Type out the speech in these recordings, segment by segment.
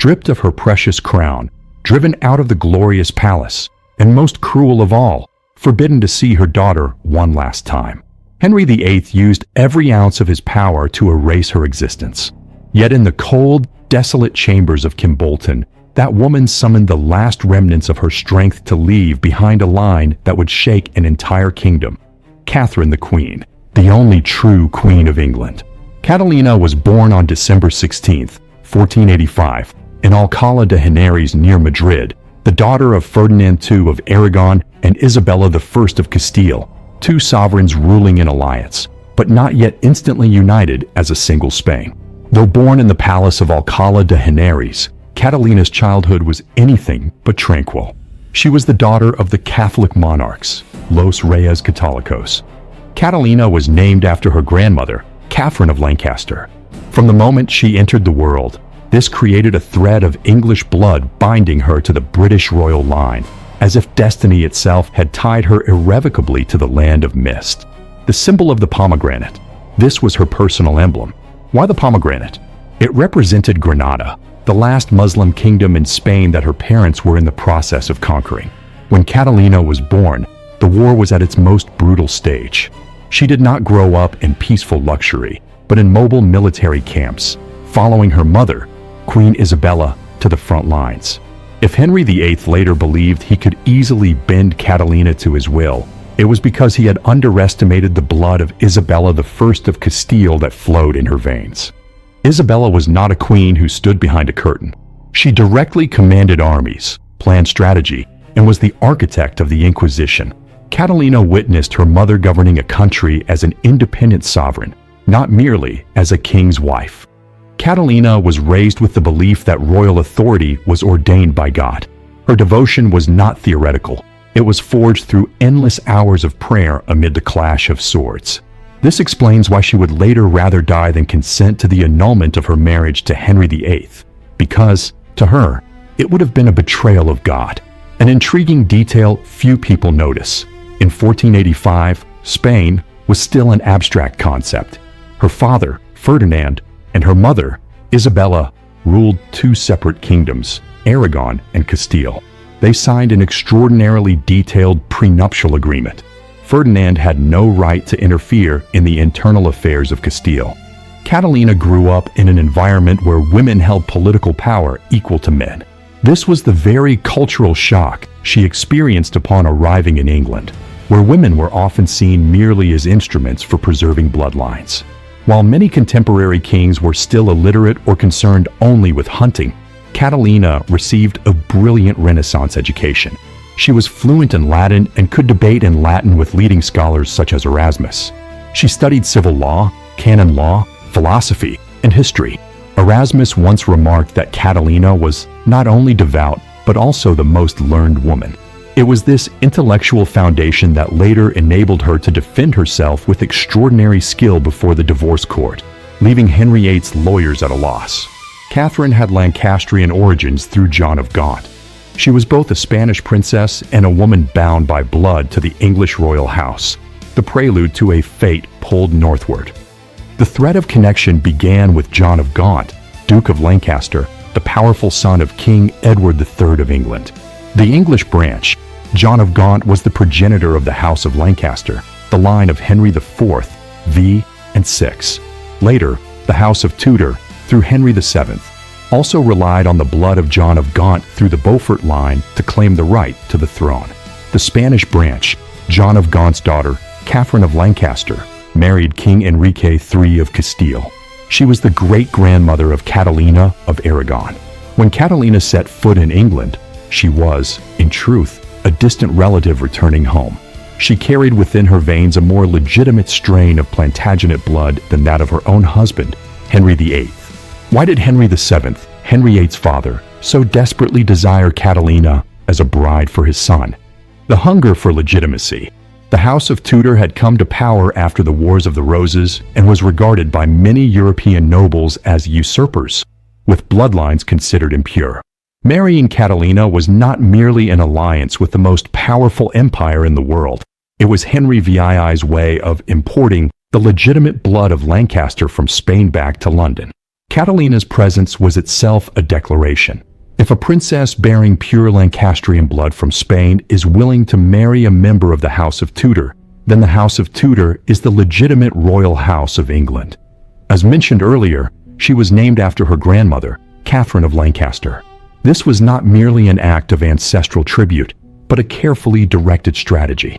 stripped of her precious crown, driven out of the glorious palace, and most cruel of all, forbidden to see her daughter one last time. Henry VIII used every ounce of his power to erase her existence. Yet in the cold, desolate chambers of Kimbolton, that woman summoned the last remnants of her strength to leave behind a line that would shake an entire kingdom. Katherine the Queen, the only true Queen of England. Catalina was born on December 16, 1485, in Alcalá de Henares near Madrid, the daughter of Ferdinand II of Aragon and Isabella I of Castile, two sovereigns ruling in alliance, but not yet instantly united as a single Spain. Though born in the palace of Alcalá de Henares, Catalina's childhood was anything but tranquil. She was the daughter of the Catholic monarchs, Los Reyes Católicos. Catalina was named after her grandmother, Catherine of Lancaster. From the moment she entered the world, this created a thread of English blood binding her to the British royal line, as if destiny itself had tied her irrevocably to the land of mist. The symbol of the pomegranate. This was her personal emblem. Why the pomegranate? It represented Granada, the last Muslim kingdom in Spain that her parents were in the process of conquering. When Catalina was born, the war was at its most brutal stage. She did not grow up in peaceful luxury, but in mobile military camps, following her mother, Queen Isabella, to the front lines. If Henry VIII later believed he could easily bend Catalina to his will, it was because he had underestimated the blood of Isabella I of Castile that flowed in her veins. Isabella was not a queen who stood behind a curtain. She directly commanded armies, planned strategy, and was the architect of the Inquisition. Catalina witnessed her mother governing a country as an independent sovereign, not merely as a king's wife. Catalina was raised with the belief that royal authority was ordained by God. Her devotion was not theoretical. It was forged through endless hours of prayer amid the clash of swords. This explains why she would later rather die than consent to the annulment of her marriage to Henry VIII, because, to her, it would have been a betrayal of God. An intriguing detail few people notice. In 1485, Spain was still an abstract concept. Her father, Ferdinand, and her mother, Isabella, ruled two separate kingdoms, Aragon and Castile. They signed an extraordinarily detailed prenuptial agreement. Ferdinand had no right to interfere in the internal affairs of Castile. Catalina grew up in an environment where women held political power equal to men. This was the very cultural shock she experienced upon arriving in England, where women were often seen merely as instruments for preserving bloodlines. While many contemporary kings were still illiterate or concerned only with hunting, Catalina received a brilliant Renaissance education. She was fluent in Latin and could debate in Latin with leading scholars such as Erasmus. She studied civil law, canon law, philosophy, and history. Erasmus once remarked that Catalina was not only devout, but also the most learned woman. It was this intellectual foundation that later enabled her to defend herself with extraordinary skill before the divorce court, leaving Henry VIII's lawyers at a loss. Catherine had Lancastrian origins through John of Gaunt. She was both a Spanish princess and a woman bound by blood to the English royal house, the prelude to a fate pulled northward. The thread of connection began with John of Gaunt, Duke of Lancaster, the powerful son of King Edward III of England. The English branch, John of Gaunt, was the progenitor of the House of Lancaster, the line of Henry IV, V, and VI. Later, the House of Tudor, through Henry VII, also relied on the blood of John of Gaunt through the Beaufort line to claim the right to the throne. The Spanish branch, John of Gaunt's daughter, Catherine of Lancaster, married King Enrique III of Castile. She was the great-grandmother of Catalina of Aragon. When Catalina set foot in England, she was, in truth, a distant relative returning home. She carried within her veins a more legitimate strain of Plantagenet blood than that of her own husband, Henry VIII. Why did Henry VII, Henry VIII's father, so desperately desire Catalina as a bride for his son? The hunger for legitimacy. The House of Tudor had come to power after the Wars of the Roses and was regarded by many European nobles as usurpers, with bloodlines considered impure. Marrying Catalina was not merely an alliance with the most powerful empire in the world. It was Henry VII's way of importing the legitimate blood of Lancaster from Spain back to London. Catalina's presence was itself a declaration. If a princess bearing pure Lancastrian blood from Spain is willing to marry a member of the House of Tudor, then the House of Tudor is the legitimate royal house of England. As mentioned earlier, she was named after her grandmother, Catherine of Lancaster. This was not merely an act of ancestral tribute, but a carefully directed strategy.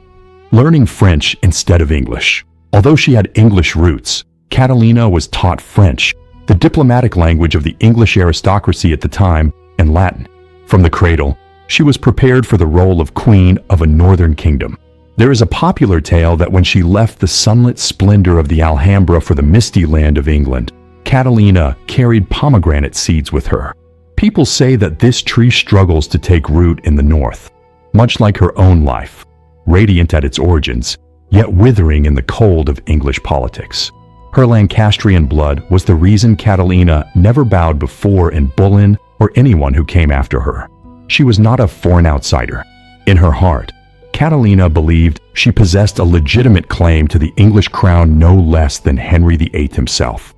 Learning French instead of English. Although she had English roots, Catalina was taught French, the diplomatic language of the English aristocracy at the time, and Latin. From the cradle, she was prepared for the role of queen of a northern kingdom. There is a popular tale that when she left the sunlit splendor of the Alhambra for the misty land of England, Catalina carried pomegranate seeds with her. People say that this tree struggles to take root in the north, much like her own life, radiant at its origins, yet withering in the cold of English politics. Her Lancastrian blood was the reason Catalina never bowed before in Bullen or anyone who came after her. She was not a foreign outsider. In her heart, Catalina believed she possessed a legitimate claim to the English crown no less than Henry VIII himself.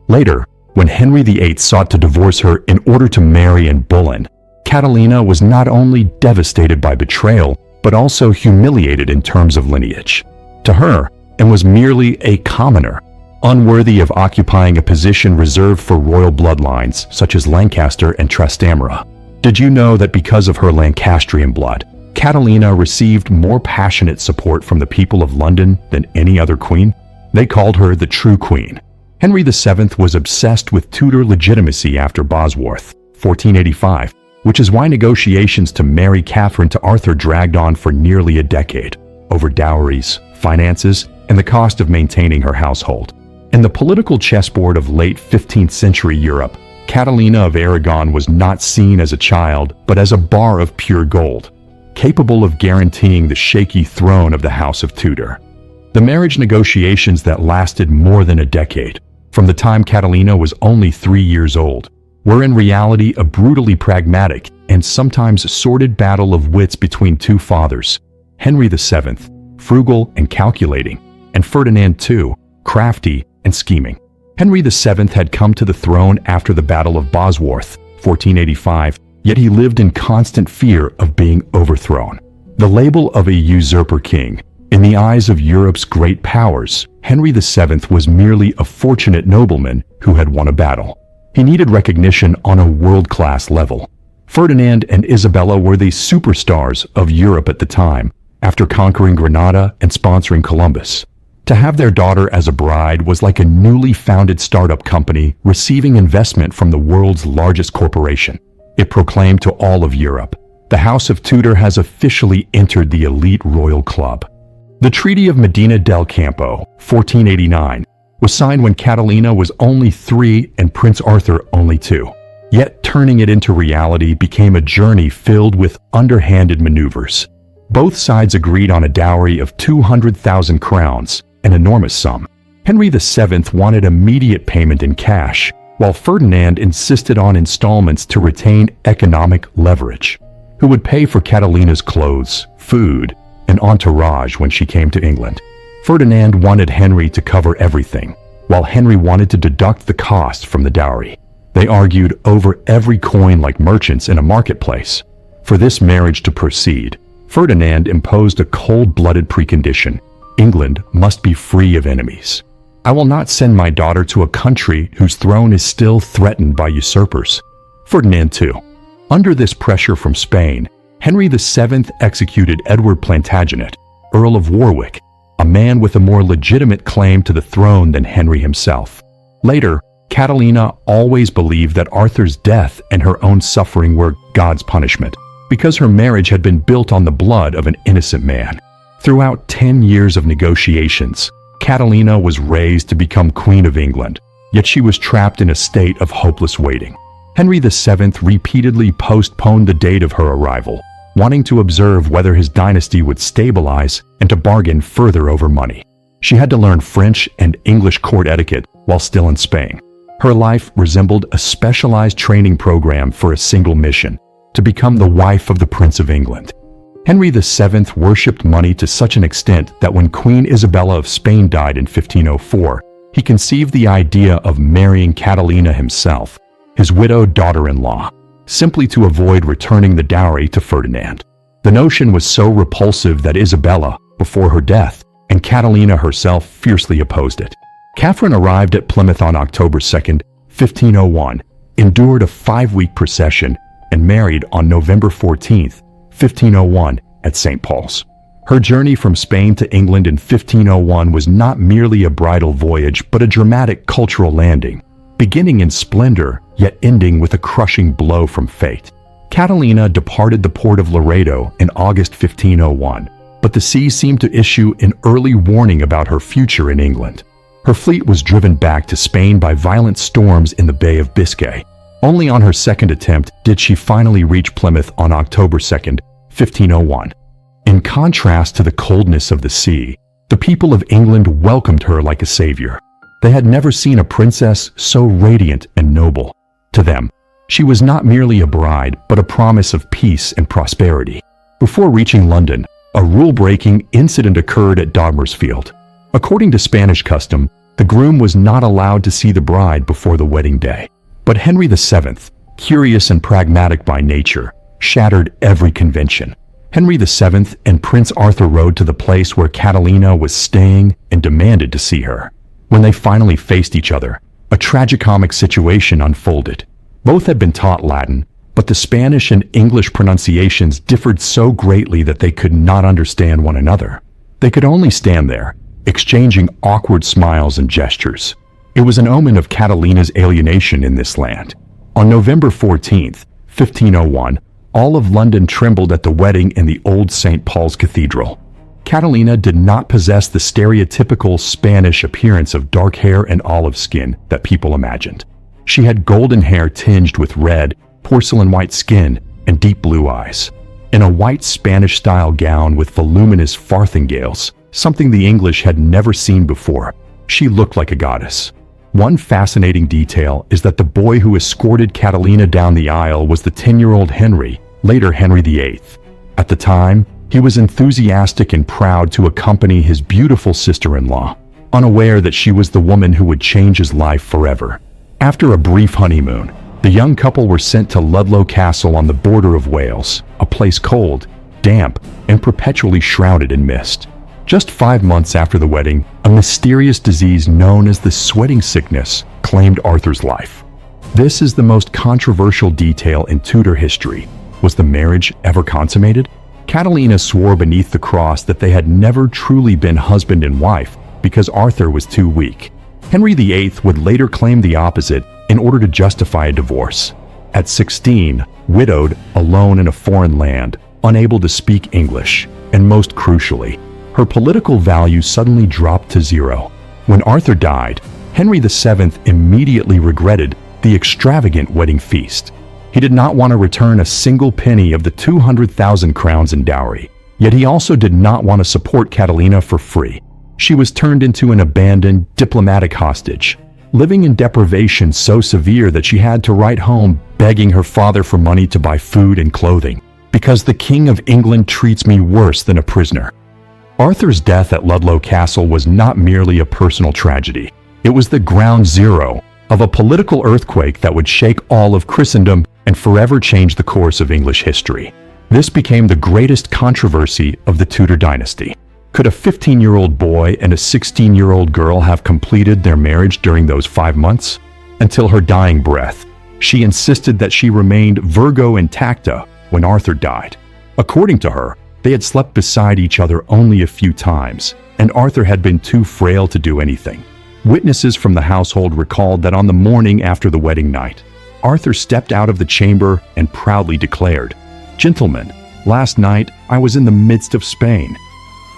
Later, when Henry VIII sought to divorce her in order to marry in Bullen, Catalina was not only devastated by betrayal, but also humiliated in terms of lineage. To her, and was merely a commoner, unworthy of occupying a position reserved for royal bloodlines such as Lancaster and Trastamara. Did you know that because of her Lancastrian blood, Catalina received more passionate support from the people of London than any other queen? They called her the true queen. Henry VII was obsessed with Tudor legitimacy after Bosworth, 1485, which is why negotiations to marry Catherine to Arthur dragged on for nearly a decade, over dowries, finances, and the cost of maintaining her household. In the political chessboard of late 15th century Europe, Catalina of Aragon was not seen as a child, but as a bar of pure gold, capable of guaranteeing the shaky throne of the House of Tudor. The marriage negotiations that lasted more than a decade, from the time Catalina was only 3 years old, were in reality a brutally pragmatic and sometimes sordid battle of wits between two fathers, Henry VII, frugal and calculating, and Ferdinand II, crafty and scheming. Henry VII had come to the throne after the Battle of Bosworth, 1485, yet he lived in constant fear of being overthrown. The label of a usurper king, in the eyes of Europe's great powers, Henry VII was merely a fortunate nobleman who had won a battle. He needed recognition on a world-class level. Ferdinand and Isabella were the superstars of Europe at the time, after conquering Granada and sponsoring Columbus. To have their daughter as a bride was like a newly founded startup company receiving investment from the world's largest corporation. It proclaimed to all of Europe, the House of Tudor has officially entered the elite royal club. The Treaty of Medina del Campo, 1489, was signed when Catalina was only 3 and Prince Arthur only 2. Yet turning it into reality became a journey filled with underhanded maneuvers. Both sides agreed on a dowry of 200,000 crowns, an enormous sum. Henry VII wanted immediate payment in cash, while Ferdinand insisted on installments to retain economic leverage. Who would pay for Catalina's clothes, food, and entourage when she came to England? Ferdinand wanted Henry to cover everything, while Henry wanted to deduct the cost from the dowry. They argued over every coin like merchants in a marketplace. For this marriage to proceed, Ferdinand imposed a cold-blooded precondition. England must be free of enemies. I will not send my daughter to a country whose throne is still threatened by usurpers. Ferdinand too. Under this pressure from Spain, Henry VII executed Edward Plantagenet, Earl of Warwick, a man with a more legitimate claim to the throne than Henry himself. Later, Catalina always believed that Arthur's death and her own suffering were God's punishment, because her marriage had been built on the blood of an innocent man. Throughout 10 years of negotiations, Catalina was raised to become Queen of England, yet she was trapped in a state of hopeless waiting. Henry VII repeatedly postponed the date of her arrival, wanting to observe whether his dynasty would stabilize and to bargain further over money. She had to learn French and English court etiquette while still in Spain. Her life resembled a specialized training program for a single mission, to become the wife of the Prince of England. Henry VII worshipped money to such an extent that when Queen Isabella of Spain died in 1504, he conceived the idea of marrying Catalina himself, his widowed daughter-in-law, simply to avoid returning the dowry to Ferdinand. The notion was so repulsive that Isabella, before her death, and Catalina herself fiercely opposed it. Catherine arrived at Plymouth on October 2, 1501, endured a 5-week procession, and married on November 14, 1501, at St. Paul's. Her journey from Spain to England in 1501 was not merely a bridal voyage but a dramatic cultural landing, beginning in splendor yet ending with a crushing blow from fate. Catalina departed the port of Laredo in August 1501, but the sea seemed to issue an early warning about her future in England. Her fleet was driven back to Spain by violent storms in the Bay of Biscay. Only on her second attempt did she finally reach Plymouth on October 2, 1501. In contrast to the coldness of the sea, the people of England welcomed her like a savior. They had never seen a princess so radiant and noble. To them, she was not merely a bride, but a promise of peace and prosperity. Before reaching London, a rule-breaking incident occurred at Dogmersfield. According to Spanish custom, the groom was not allowed to see the bride before the wedding day. But Henry VII, curious and pragmatic by nature, shattered every convention. Henry VII and Prince Arthur rode to the place where Catalina was staying and demanded to see her. When they finally faced each other, a tragicomic situation unfolded. Both had been taught Latin, but the Spanish and English pronunciations differed so greatly that they could not understand one another. They could only stand there, exchanging awkward smiles and gestures. It was an omen of Catalina's alienation in this land. On November 14, 1501, all of London trembled at the wedding in the old St. Paul's Cathedral. Catalina did not possess the stereotypical Spanish appearance of dark hair and olive skin that people imagined. She had golden hair tinged with red, porcelain white skin, and deep blue eyes. In a white Spanish-style gown with voluminous farthingales, something the English had never seen before, she looked like a goddess. One fascinating detail is that the boy who escorted Catalina down the aisle was the 10-year-old Henry, later Henry VIII. At the time, he was enthusiastic and proud to accompany his beautiful sister-in-law, unaware that she was the woman who would change his life forever. After a brief honeymoon, the young couple were sent to Ludlow Castle on the border of Wales, a place cold, damp, and perpetually shrouded in mist. Just 5 months after the wedding, a mysterious disease known as the sweating sickness claimed Arthur's life. This is the most controversial detail in Tudor history. Was the marriage ever consummated? Catalina swore beneath the cross that they had never truly been husband and wife because Arthur was too weak. Henry VIII would later claim the opposite in order to justify a divorce. At 16, widowed, alone in a foreign land, unable to speak English, and most crucially, her political value suddenly dropped to zero. When Arthur died, Henry VII immediately regretted the extravagant wedding feast. He did not want to return a single penny of the 200,000 crowns in dowry, yet he also did not want to support Catalina for free. She was turned into an abandoned diplomatic hostage, living in deprivation so severe that she had to write home begging her father for money to buy food and clothing, because the King of England treats me worse than a prisoner. Arthur's death at Ludlow Castle was not merely a personal tragedy. It was the ground zero of a political earthquake that would shake all of Christendom and forever change the course of English history. This became the greatest controversy of the Tudor dynasty. Could a 15-year-old boy and a 16-year-old girl have completed their marriage during those 5 months? Until her dying breath, she insisted that she remained Virgo intacta when Arthur died. According to her, they had slept beside each other only a few times, and Arthur had been too frail to do anything. Witnesses from the household recalled that on the morning after the wedding night, Arthur stepped out of the chamber and proudly declared, "Gentlemen, last night I was in the midst of Spain."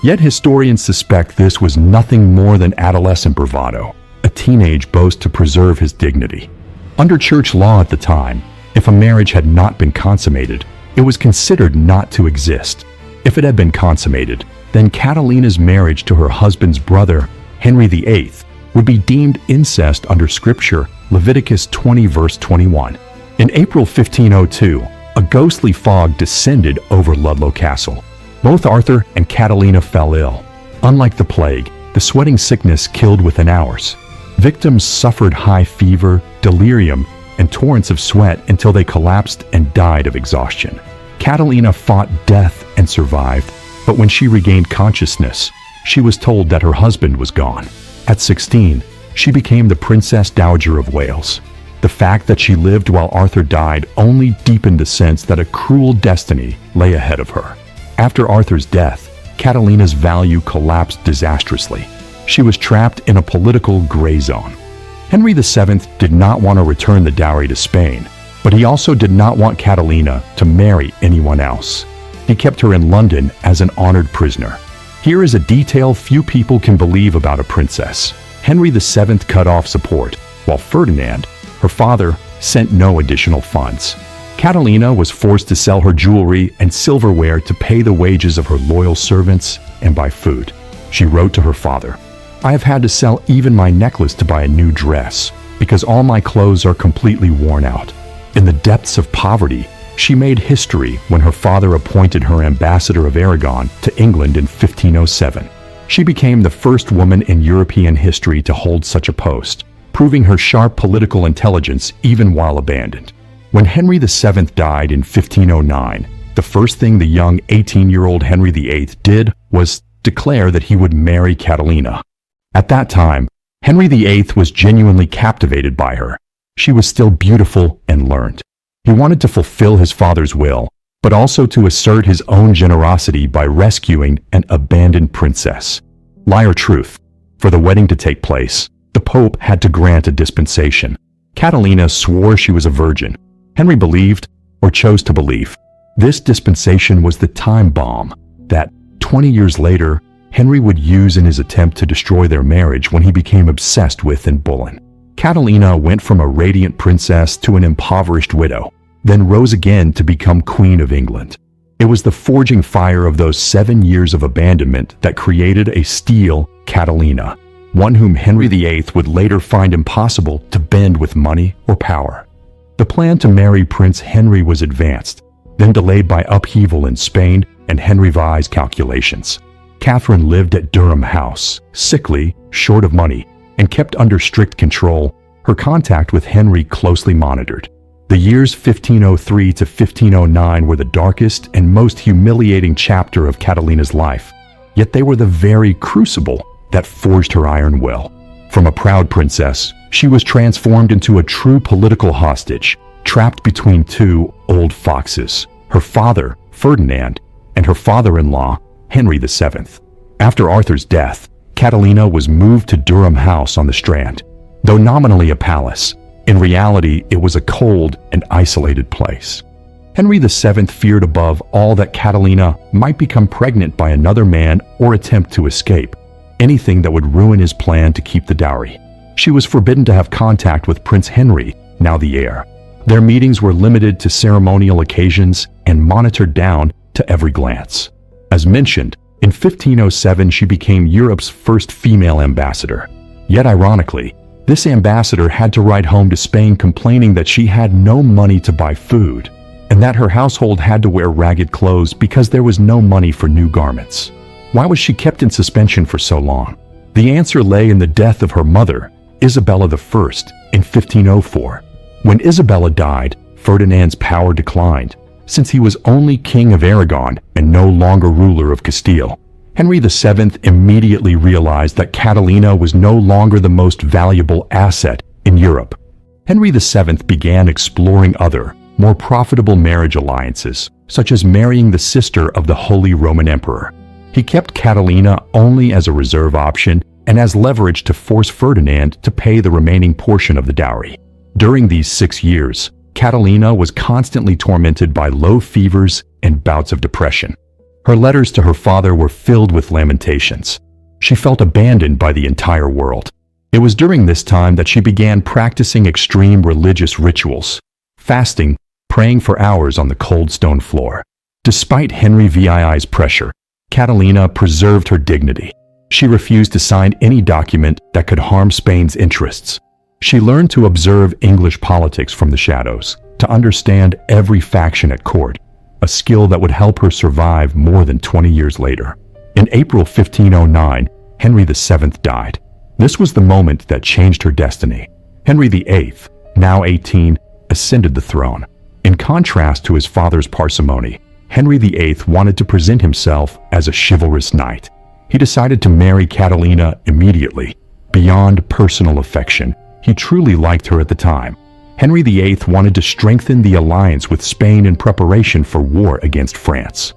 Yet historians suspect this was nothing more than adolescent bravado, a teenage boast to preserve his dignity. Under church law at the time, if a marriage had not been consummated, it was considered not to exist. If it had been consummated, then Catalina's marriage to her husband's brother, Henry VIII, would be deemed incest under Scripture, Leviticus 20 verse 21. In April 1502, a ghostly fog descended over Ludlow Castle. Both Arthur and Catalina fell ill. Unlike the plague, the sweating sickness killed within hours. Victims suffered high fever, delirium, and torrents of sweat until they collapsed and died of exhaustion. Catalina fought death and survived, but when she regained consciousness, she was told that her husband was gone. At 16, she became the Princess Dowager of Wales. The fact that she lived while Arthur died only deepened the sense that a cruel destiny lay ahead of her. After Arthur's death, Catalina's value collapsed disastrously. She was trapped in a political gray zone. Henry VII did not want to return the dowry to Spain, but he also did not want Catalina to marry anyone else. He kept her in London as an honored prisoner. Here is a detail few people can believe about a princess. Henry VII cut off support, while Ferdinand, her father, sent no additional funds. Catalina was forced to sell her jewelry and silverware to pay the wages of her loyal servants and buy food. She wrote to her father, "I have had to sell even my necklace to buy a new dress, because all my clothes are completely worn out." In the depths of poverty, she made history when her father appointed her ambassador of Aragon to England in 1507. She became the first woman in European history to hold such a post, proving her sharp political intelligence even while abandoned. When Henry VII died in 1509, the first thing the young 18-year-old Henry VIII did was declare that he would marry Catalina. At that time, Henry VIII was genuinely captivated by her. She was still beautiful and learned. He wanted to fulfill his father's will, but also to assert his own generosity by rescuing an abandoned princess. Lie or truth? For the wedding to take place, the Pope had to grant a dispensation. Catalina swore she was a virgin. Henry believed, or chose to believe. This dispensation was the time bomb that, 20 years later, Henry would use in his attempt to destroy their marriage when he became obsessed with Anne Boleyn. Catalina went from a radiant princess to an impoverished widow, then rose again to become Queen of England. It was the forging fire of those 7 years of abandonment that created a steel Catalina, one whom Henry VIII would later find impossible to bend with money or power. The plan to marry Prince Henry was advanced, then delayed by upheaval in Spain and Henry VI's calculations. Catherine lived at Durham House, sickly, short of money, and kept under strict control, her contact with Henry closely monitored. The years 1503 to 1509 were the darkest and most humiliating chapter of Catalina's life, yet they were the very crucible that forged her iron will. From a proud princess, she was transformed into a true political hostage, trapped between two old foxes, her father, Ferdinand, and her father-in-law, Henry VII. After Arthur's death, Catalina was moved to Durham House on the Strand. Though nominally a palace, in reality it was a cold and isolated place. Henry VII feared above all that Catalina might become pregnant by another man or attempt to escape, anything that would ruin his plan to keep the dowry. She was forbidden to have contact with Prince Henry, now the heir. Their meetings were limited to ceremonial occasions and monitored down to every glance. As mentioned, in 1507 she became Europe's first female ambassador. Yet ironically, this ambassador had to write home to Spain complaining that she had no money to buy food, and that her household had to wear ragged clothes because there was no money for new garments. Why was she kept in suspension for so long? The answer lay in the death of her mother, Isabella I, in 1504. When Isabella died, Ferdinand's power declined, since he was only King of Aragon and no longer ruler of Castile. Henry VII immediately realized that Catalina was no longer the most valuable asset in Europe. Henry VII began exploring other, more profitable marriage alliances, such as marrying the sister of the Holy Roman Emperor. He kept Catalina only as a reserve option and as leverage to force Ferdinand to pay the remaining portion of the dowry. During these 6 years, Catalina was constantly tormented by low fevers and bouts of depression. Her letters to her father were filled with lamentations. She felt abandoned by the entire world. It was during this time that she began practicing extreme religious rituals, fasting, praying for hours on the cold stone floor. Despite Henry VII's pressure, Catalina preserved her dignity. She refused to sign any document that could harm Spain's interests. She learned to observe English politics from the shadows, to understand every faction at court, a skill that would help her survive more than 20 years later. In April 1509, Henry VII died. This was the moment that changed her destiny. Henry VIII, now 18, ascended the throne. In contrast to his father's parsimony, Henry VIII wanted to present himself as a chivalrous knight. He decided to marry Catalina immediately. Beyond personal affection, he truly liked her at the time. Henry VIII wanted to strengthen the alliance with Spain in preparation for war against France.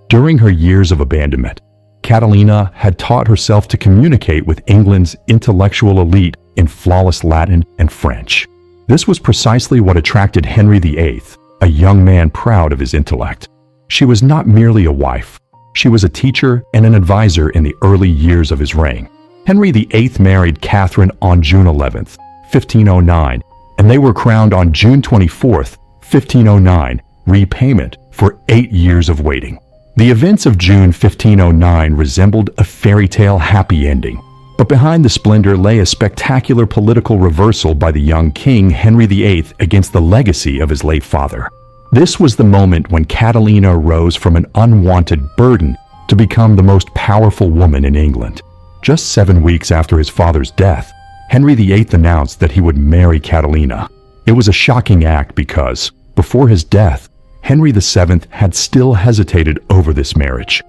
During her years of abandonment, Catalina had taught herself to communicate with England's intellectual elite in flawless Latin and French. This was precisely what attracted Henry VIII, a young man proud of his intellect. She was not merely a wife. She was a teacher and an advisor in the early years of his reign. Henry VIII married Catherine on June 11, 1509, and they were crowned on June 24, 1509, repayment for 8 years of waiting. The events of June 1509 resembled a fairy tale happy ending, but behind the splendor lay a spectacular political reversal by the young king Henry VIII against the legacy of his late father. This was the moment when Catalina rose from an unwanted burden to become the most powerful woman in England. Just 7 weeks after his father's death, Henry VIII announced that he would marry Catalina. It was a shocking act because, before his death, Henry VII had still hesitated over this marriage.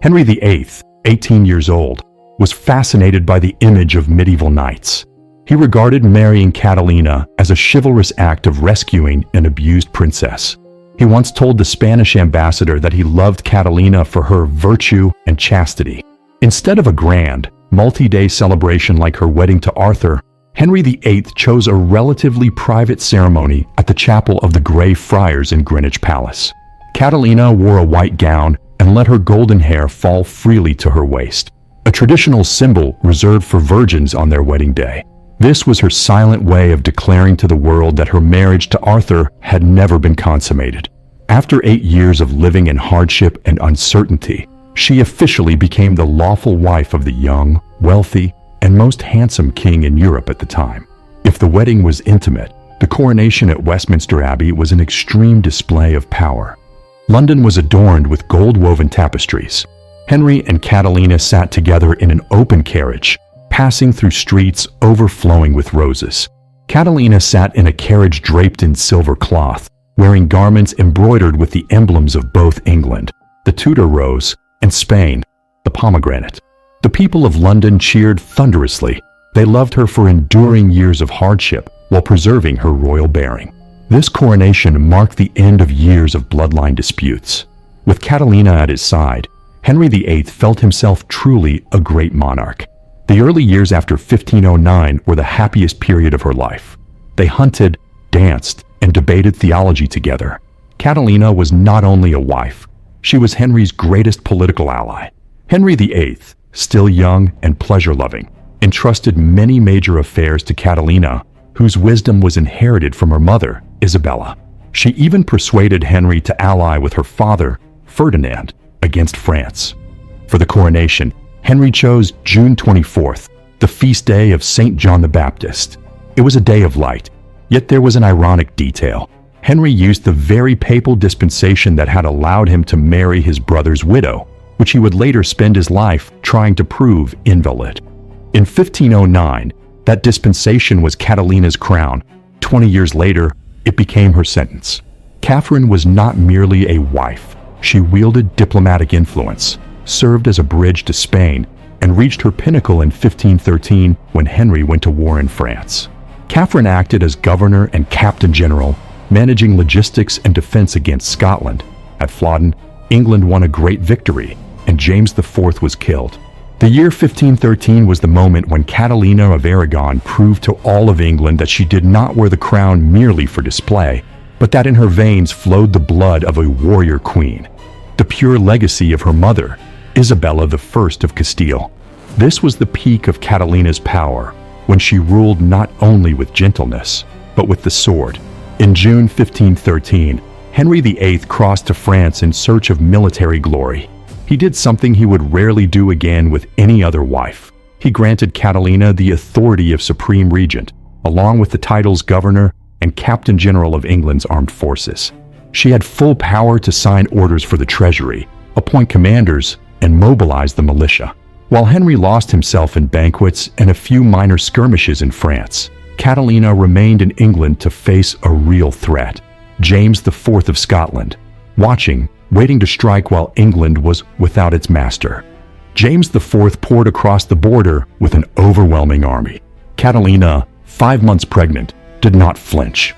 Henry VIII, 18 years old, was fascinated by the image of medieval knights. He regarded marrying Catalina as a chivalrous act of rescuing an abused princess. He once told the Spanish ambassador that he loved Catalina for her virtue and chastity. Instead of a grand, multi-day celebration like her wedding to Arthur, Henry VIII chose a relatively private ceremony at the chapel of the Grey Friars in Greenwich Palace. Catalina wore a white gown and let her golden hair fall freely to her waist, a traditional symbol reserved for virgins on their wedding day. This was her silent way of declaring to the world that her marriage to Arthur had never been consummated. After 8 years of living in hardship and uncertainty, she officially became the lawful wife of the young, wealthy, and most handsome king in Europe at the time. If the wedding was intimate, the coronation at Westminster Abbey was an extreme display of power. London was adorned with gold-woven tapestries. Henry and Catalina sat together in an open carriage, passing through streets overflowing with roses. Catalina sat in a carriage draped in silver cloth, wearing garments embroidered with the emblems of both England, the Tudor rose, and Spain, the pomegranate. The people of London cheered thunderously. They loved her for enduring years of hardship while preserving her royal bearing. This coronation marked the end of years of bloodline disputes. With Catalina at his side, Henry VIII felt himself truly a great monarch. The early years after 1509 were the happiest period of her life. They hunted, danced, and debated theology together. Catalina was not only a wife, she was Henry's greatest political ally. Henry VIII, still young and pleasure-loving, entrusted many major affairs to Catalina, whose wisdom was inherited from her mother, Isabella. She even persuaded Henry to ally with her father, Ferdinand, against France. For the coronation, Henry chose June 24th, the feast day of St. John the Baptist. It was a day of light, yet there was an ironic detail. Henry used the very papal dispensation that had allowed him to marry his brother's widow, which he would later spend his life trying to prove invalid. In 1509, that dispensation was Catalina's crown. 20 years later, it became her sentence. Catherine was not merely a wife. She wielded diplomatic influence, served as a bridge to Spain, and reached her pinnacle in 1513 when Henry went to war in France. Catherine acted as governor and captain general, managing logistics and defense against Scotland. At Flodden, England won a great victory, and James IV was killed. The year 1513 was the moment when Catherine of Aragon proved to all of England that she did not wear the crown merely for display, but that in her veins flowed the blood of a warrior queen, the pure legacy of her mother, Isabella I of Castile. This was the peak of Catalina's power, when she ruled not only with gentleness, but with the sword. In June 1513, Henry VIII crossed to France in search of military glory. He did something he would rarely do again with any other wife. He granted Catalina the authority of Supreme Regent, along with the titles Governor and Captain General of England's armed forces. She had full power to sign orders for the treasury, appoint commanders, and mobilize the militia. While Henry lost himself in banquets and a few minor skirmishes in France, Catalina remained in England to face a real threat, James IV of Scotland, waiting to strike while England was without its master. James IV poured across the border with an overwhelming army. Catalina, 5 months pregnant, did not flinch.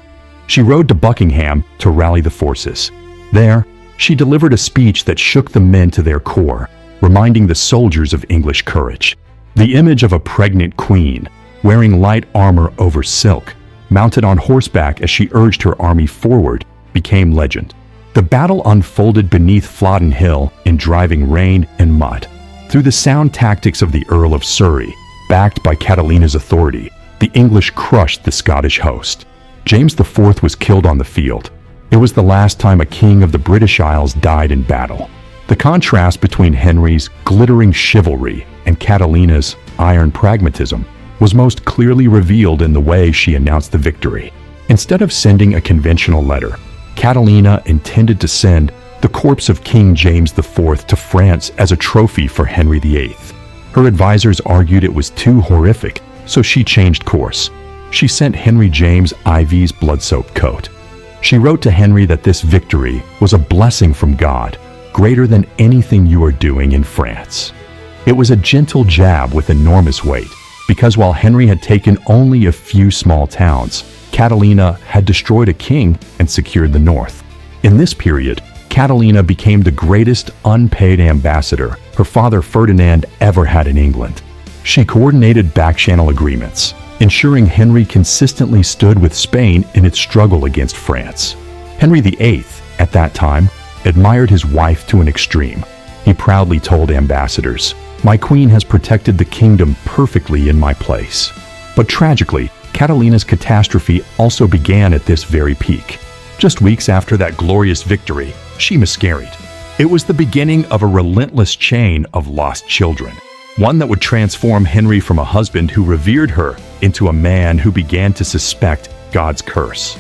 She rode to Buckingham to rally the forces. There, she delivered a speech that shook the men to their core, reminding the soldiers of English courage. The image of a pregnant queen, wearing light armor over silk, mounted on horseback as she urged her army forward, became legend. The battle unfolded beneath Flodden Hill in driving rain and mud. Through the sound tactics of the Earl of Surrey, backed by Catalina's authority, the English crushed the Scottish host. James IV was killed on the field. It was the last time a king of the British Isles died in battle. The contrast between Henry's glittering chivalry and Catalina's iron pragmatism was most clearly revealed in the way she announced the victory. Instead of sending a conventional letter, Catalina intended to send the corpse of King James IV to France as a trophy for Henry VIII. Her advisors argued it was too horrific, so she changed course. She sent Henry James Ivy's blood-soaked coat. She wrote to Henry that this victory was a blessing from God, greater than anything you are doing in France. It was a gentle jab with enormous weight, because while Henry had taken only a few small towns, Catalina had destroyed a king and secured the north. In this period, Catalina became the greatest unpaid ambassador her father Ferdinand ever had in England. She coordinated back-channel agreements, ensuring Henry consistently stood with Spain in its struggle against France. Henry VIII, at that time, admired his wife to an extreme. He proudly told ambassadors, "My queen has protected the kingdom perfectly in my place." But tragically, Catalina's catastrophe also began at this very peak. Just weeks after that glorious victory, she miscarried. It was the beginning of a relentless chain of lost children, one that would transform Henry from a husband who revered her into a man who began to suspect God's curse.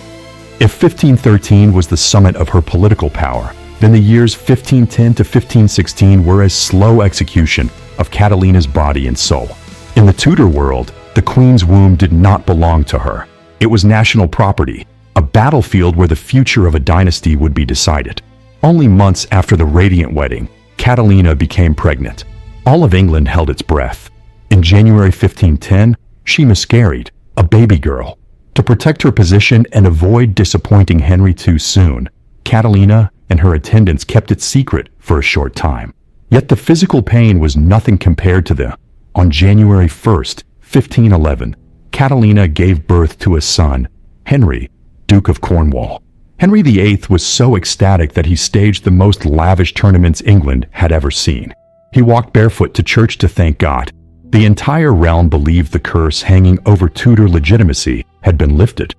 If 1513 was the summit of her political power, then the years 1510 to 1516 were a slow execution of Catalina's body and soul. In the Tudor world, the Queen's womb did not belong to her. It was national property, a battlefield where the future of a dynasty would be decided. Only months after the radiant wedding, Catalina became pregnant. All of England held its breath. In January 1510, she miscarried, a baby girl. To protect her position and avoid disappointing Henry too soon, Catalina and her attendants kept it secret for a short time. Yet the physical pain was nothing compared to them. On January 1st, 1511, Catalina gave birth to a son, Henry, Duke of Cornwall. Henry VIII was so ecstatic that he staged the most lavish tournaments England had ever seen. He walked barefoot to church to thank God. The entire realm believed the curse hanging over Tudor legitimacy had been lifted.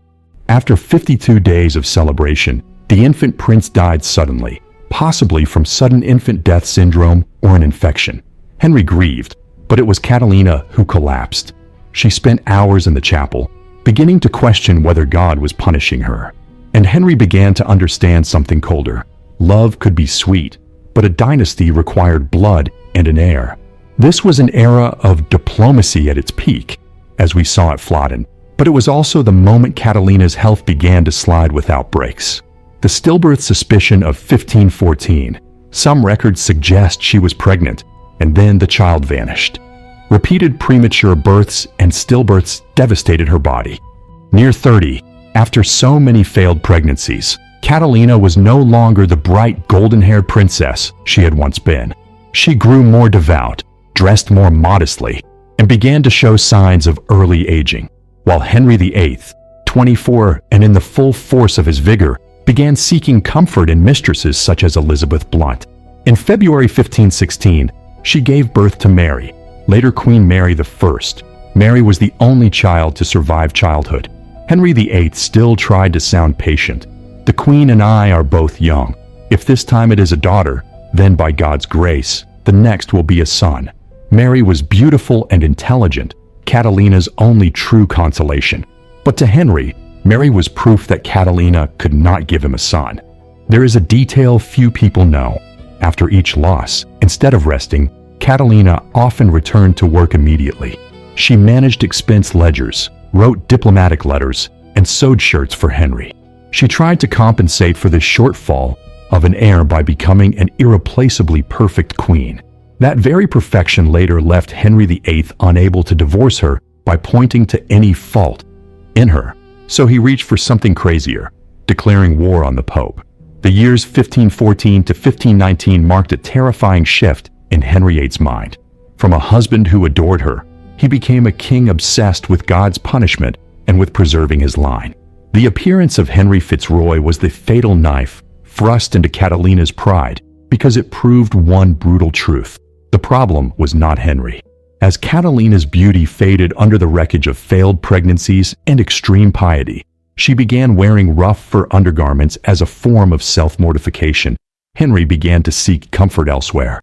After 52 days of celebration, the infant prince died suddenly, possibly from sudden infant death syndrome or an infection. Henry grieved, but it was Catalina who collapsed. She spent hours in the chapel, beginning to question whether God was punishing her. And Henry began to understand something colder. Love could be sweet, but a dynasty required blood and an heir. This was an era of diplomacy at its peak, as we saw at Flodden, but it was also the moment Catalina's health began to slide without breaks. The stillbirth suspicion of 1514. Some records suggest she was pregnant, and then the child vanished. Repeated premature births and stillbirths devastated her body. Near 30, after so many failed pregnancies, Catalina was no longer the bright golden-haired princess she had once been. She grew more devout, dressed more modestly, and began to show signs of early aging, while Henry VIII, 24 and in the full force of his vigor, began seeking comfort in mistresses such as Elizabeth Blount. In February 1516, she gave birth to Mary, later Queen Mary I. Mary was the only child to survive childhood. Henry VIII still tried to sound patient. The Queen and I are both young. If this time it is a daughter, then by God's grace, the next will be a son. Mary was beautiful and intelligent, Catalina's only true consolation. But to Henry, Mary was proof that Catalina could not give him a son. There is a detail few people know. After each loss, instead of resting, Catalina often returned to work immediately. She managed expense ledgers, wrote diplomatic letters, and sewed shirts for Henry. She tried to compensate for the shortfall of an heir by becoming an irreplaceably perfect queen. That very perfection later left Henry VIII unable to divorce her by pointing to any fault in her. So he reached for something crazier, declaring war on the Pope. The years 1514 to 1519 marked a terrifying shift in Henry VIII's mind. From a husband who adored her, he became a king obsessed with God's punishment and with preserving his line. The appearance of Henry Fitzroy was the fatal knife thrust into Catalina's pride because it proved one brutal truth. The problem was not Henry. As Catalina's beauty faded under the wreckage of failed pregnancies and extreme piety, she began wearing rough fur undergarments as a form of self-mortification. Henry began to seek comfort elsewhere.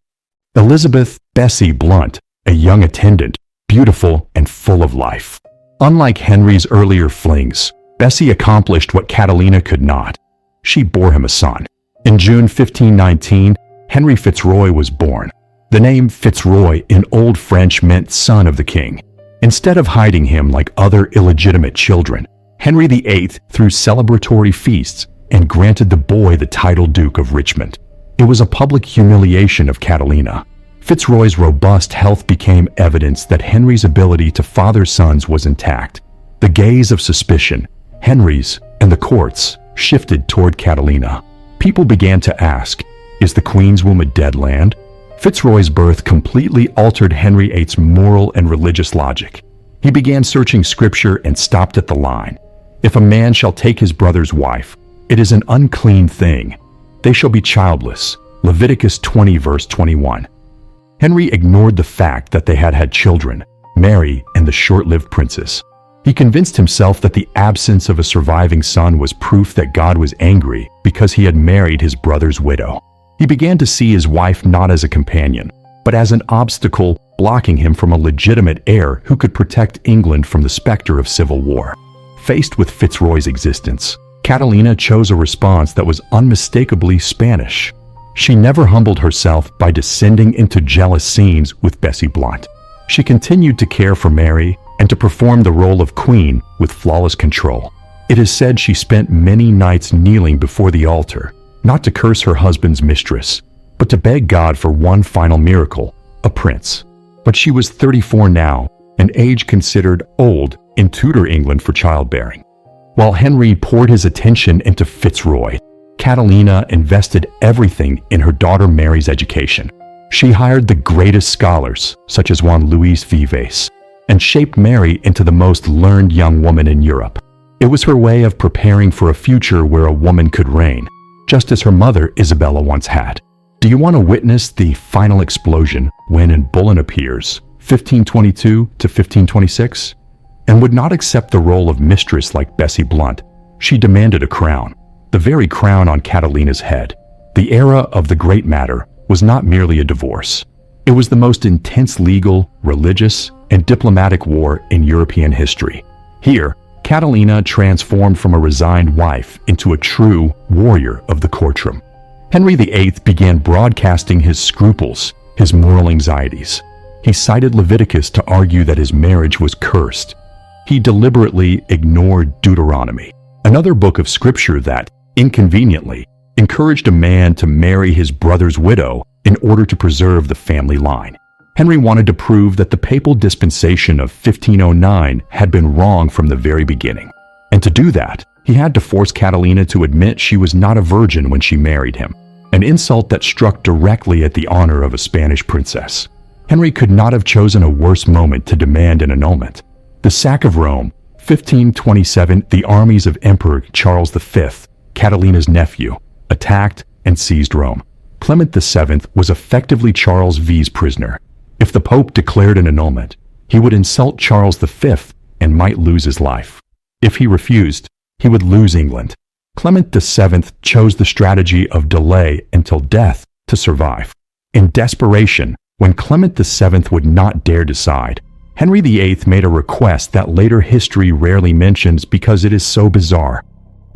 Elizabeth Bessie Blunt, a young attendant, beautiful and full of life. Unlike Henry's earlier flings, Bessie accomplished what Catalina could not. She bore him a son. In June 1519, Henry Fitzroy was born. The name Fitzroy in Old French meant son of the king. Instead of hiding him like other illegitimate children, Henry VIII threw celebratory feasts and granted the boy the title Duke of Richmond. It was a public humiliation of Catalina. Fitzroy's robust health became evidence that Henry's ability to father sons was intact. The gaze of suspicion, Henry's and the court's, shifted toward Catalina. People began to ask, is the Queen's womb a dead land? Fitzroy's birth completely altered Henry VIII's moral and religious logic. He began searching scripture and stopped at the line, if a man shall take his brother's wife, it is an unclean thing. They shall be childless. Leviticus 20 verse 21. Henry ignored the fact that they had had children, Mary and the short-lived princess. He convinced himself that the absence of a surviving son was proof that God was angry because he had married his brother's widow. He began to see his wife not as a companion, but as an obstacle blocking him from a legitimate heir who could protect England from the specter of civil war. Faced with Fitzroy's existence, Catalina chose a response that was unmistakably Spanish. She never humbled herself by descending into jealous scenes with Bessie Blunt. She continued to care for Mary and to perform the role of queen with flawless control. It is said she spent many nights kneeling before the altar, not to curse her husband's mistress, but to beg God for one final miracle, a prince. But she was 34 now, an age considered old in Tudor England for childbearing. While Henry poured his attention into Fitzroy, Catalina invested everything in her daughter Mary's education. She hired the greatest scholars, such as Juan Luis Vives, and shaped Mary into the most learned young woman in Europe. It was her way of preparing for a future where a woman could reign, just as her mother Isabella once had. Do you want to witness the final explosion when in Bullen appears, 1522 to 1526? And would not accept the role of mistress like Bessie Blunt. She demanded a crown, the very crown on Catalina's head. The era of the Great Matter was not merely a divorce. It was the most intense legal, religious, and diplomatic war in European history. Here, Catalina transformed from a resigned wife into a true warrior of the courtroom. Henry VIII began broadcasting his scruples, his moral anxieties. He cited Leviticus to argue that his marriage was cursed. He deliberately ignored Deuteronomy, another book of scripture that, inconveniently, encouraged a man to marry his brother's widow in order to preserve the family line. Henry wanted to prove that the papal dispensation of 1509 had been wrong from the very beginning. And to do that, he had to force Catalina to admit she was not a virgin when she married him, an insult that struck directly at the honor of a Spanish princess. Henry could not have chosen a worse moment to demand an annulment. The sack of Rome, 1527, the armies of Emperor Charles V, Catalina's nephew, attacked and seized Rome. Clement VII was effectively Charles V's prisoner. If the Pope declared an annulment, he would insult Charles V and might lose his life. If he refused, he would lose England. Clement VII chose the strategy of delay until death to survive. In desperation, when Clement VII would not dare decide, Henry VIII made a request that later history rarely mentions because it is so bizarre.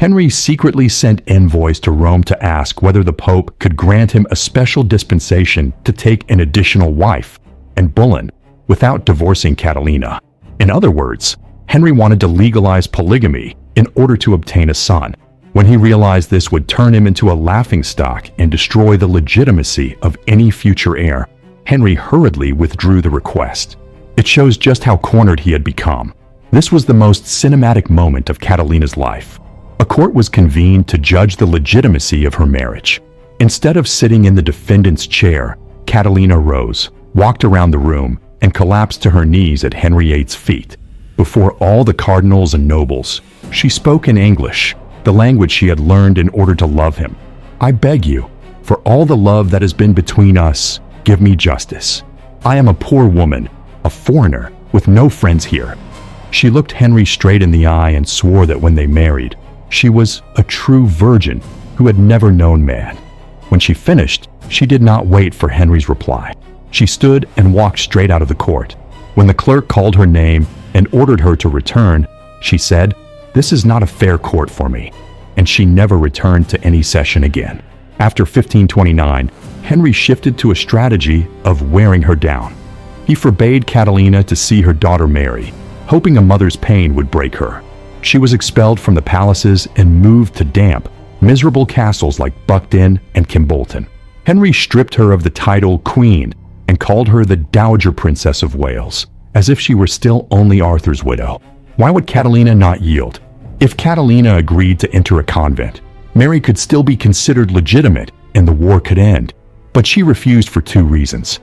Henry secretly sent envoys to Rome to ask whether the Pope could grant him a special dispensation to take an additional wife and Bullen without divorcing Catalina. In other words, Henry wanted to legalize polygamy in order to obtain a son. When he realized this would turn him into a laughingstock and destroy the legitimacy of any future heir, Henry hurriedly withdrew the request. It shows just how cornered he had become. This was the most cinematic moment of Catalina's life. A court was convened to judge the legitimacy of her marriage. Instead of sitting in the defendant's chair, Catalina rose, walked around the room, and collapsed to her knees at Henry VIII's feet. Before all the cardinals and nobles, she spoke in English, the language she had learned in order to love him. "I beg you, for all the love that has been between us, give me justice. I am a poor woman, a foreigner, with no friends here." She looked Henry straight in the eye and swore that when they married, she was a true virgin who had never known man. When she finished, she did not wait for Henry's reply. She stood and walked straight out of the court. When the clerk called her name and ordered her to return, she said, "This is not a fair court for me," and she never returned to any session again. After 1529, Henry shifted to a strategy of wearing her down. He forbade Catalina to see her daughter marry, hoping a mother's pain would break her. She was expelled from the palaces and moved to damp, miserable castles like Buckden and Kimbolton. Henry stripped her of the title Queen and called her the Dowager Princess of Wales, as if she were still only Arthur's widow. Why would Catalina not yield? If Catalina agreed to enter a convent, Mary could still be considered legitimate and the war could end. But she refused for two reasons.